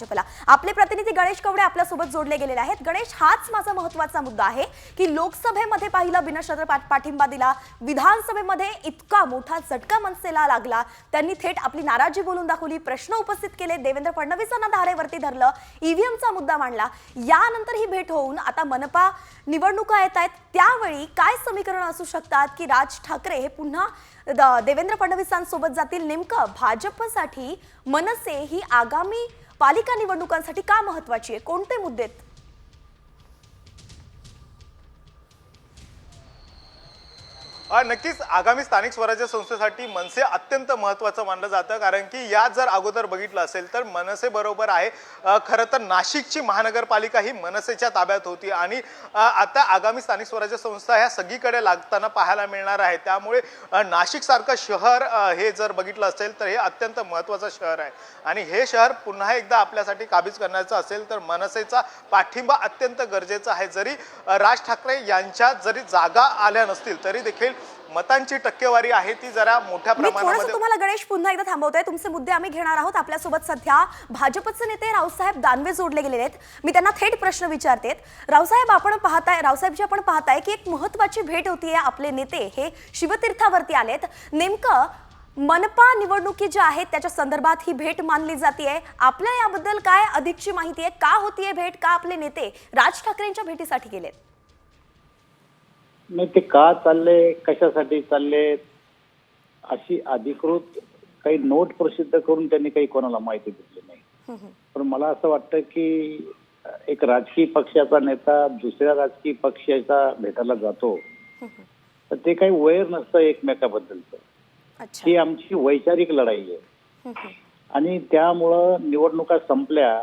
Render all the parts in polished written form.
भाजपला। आपले प्रतिनिधी गणेश कवडे आपल्या सोबत जोडले गेलेले आहेत। गणेश, हाच माझा महत्त्वाचा मुद्दा आहे की लोकसभेमध्ये पाहिला बिनशर्त पाठिंबा दिला, विधानसभेमध्ये इतका मोठा झटका मनसेला लागला, त्यांनी थेट आपली नाराजी बोलून दाखवली, प्रश्न उपस्थित केले, देवेंद्र फडणवीसांना धारेवरती धरलं, ईव्हीएमचा मुद्दा मांडला। यानंतर ही भेट होऊन आता मनपा निवडणुका येत आहेत, त्यावेळी काय समीकरण असू शकतात की राज ठाकरे हे पुन्हा देवेंद्र फडणवीसांसोबत जातील? नेमकं भाजपसाठी मनसे ही आगामी पालिका निवडणुकांसाठी का महत्त्वाची आहे? कोणते मुद्दे आहेत? नक्कीच आगामी स्थानिक स्वराज्य संस्थेसाठी मनसे अत्यंत महत्त्वाचं मानलं जातं, कारण की या जर अगोदर बघितलं असेल तर मनसे बरोबर आहे खरं तर नाशिकची महानगरपालिका ही मनसेच्या ताब्यात होती आणि आता आगामी स्थानिक स्वराज्य संस्था ह्या सगळीकडे लागताना पाहायला मिळणार आहे। त्यामुळे नाशिकसारखं शहर हे जर बघितलं असेल तर हे अत्यंत महत्त्वाचं शहर आहे आणि हे शहर पुन्हा एकदा आपल्यासाठी काबीज करण्याचं असेल तर मनसेचा पाठिंबा अत्यंत गरजेचा आहे। जरी राज ठाकरे यांच्या जरी जागा आल्या नसतील तरी देखील मतांची टक्केवारी आहे ती जरा मोठ्या प्रमाणामध्ये। तुम्हाला गणेश पुन्हा एकदा थांबवतोय, तुमचे मुद्दे आम्ही घेणार आहोत। आपल्यासोबत सध्या भाजपचे नेते रावसाहेब दानवे जोडले गेलेले आहेत, मी त्यांना थेट प्रश्न विचारते। रावसाहेब, आपण पाहताय की एक महत्त्वाची भेट होतीये, आपले नेते हे शिवतीर्थावरती आलेत, नेमकं मनपा निवडणुकी ज्या आहेत त्याच्या संदर्भात ही भेट मानली जाते। आपल्या याबद्दल काय अधिकची माहिती आहे? का होतीये भेट? का आपले नेते राज ठाकरेंच्या भेटीसाठी गेलेत? नाही, ते का चालले, कशासाठी चालले अशी अधिकृत काही नोट प्रसिद्ध करून त्यांनी काही कोणाला माहिती दिली नाही। पण मला असं वाटतं की एक राजकीय पक्षाचा नेता दुसऱ्या राजकीय पक्षाचा भेटायला जातो तर ते काही वैर नसतं एकमेकाबद्दलचं, ही आमची वैचारिक लढाई आहे आणि त्यामुळं निवडणुका संपल्या,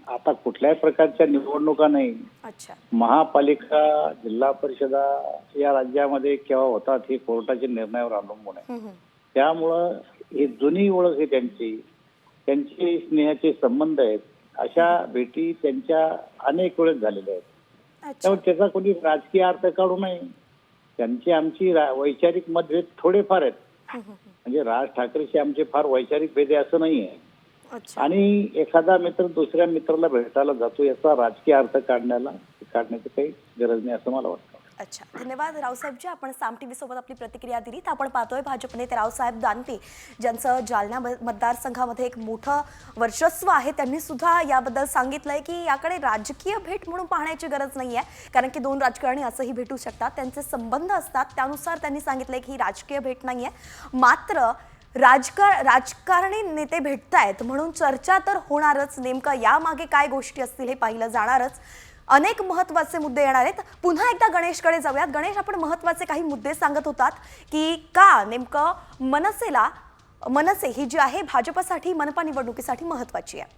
आता कुठल्याही प्रकारच्या निवडणुका नाही, महापालिका जिल्हा परिषदा या राज्यामध्ये केव्हा होतात हे कोर्टाच्या निर्णयावर अवलंबून आहे। त्यामुळं ही जुनी ओळख आहे त्यांची स्नेहाचे संबंध आहेत, अशा भेटी त्यांच्या अनेक वेळेस झालेल्या आहेत। त्यामुळे त्याचा कोणी राजकीय अर्थ काढू नये, त्यांची आमची वैचारिक मतभेद थोडेफार आहेत, म्हणजे राज ठाकरेशी आमचे फार वैचारिक भेद आहे असं नाहीये आणि एखादा मित्र दुसऱ्या मित्राला भेटायला जातो याचा राजकीय अर्थ काढण्याची काही गरज नाही असं मला वाटतं। अच्छा, धन्यवाद रावसाहेबजी, आपण साम टीव्ही सोबत आपली प्रतिक्रिया दिलीत। आपण पाहतोय भाजप नेते रावसाहेब दानवे ज्यांचं जालना मतदारसंघामध्ये एक मोठं वर्चस्व आहे, त्यांनी सुद्धा याबद्दल सांगितलंय की याकडे राजकीय भेट म्हणून पाहण्याची गरज नाहीये, कारण की दोन राजकारणी असंही भेटू शकतात, त्यांचे संबंध असतात, त्यानुसार त्यांनी सांगितलंय की ही राजकीय भेट नाहीये। मात्र राजकारणी नेते भेटतायत म्हणून चर्चा तर होणारच, नेमकं यामागे काय गोष्टी असतील हे पाहिलं जाणारच। अनेक महत्त्वाचे मुद्दे येणार आहेत। पुन्हा एकदा गणेशकडे जाऊयात। गणेश, आपण महत्त्वाचे काही मुद्दे सांगत होतात की का नेमकं मनसे ही जी आहे भाजपसाठी मनपा निवडणुकीसाठी महत्त्वाची आहे?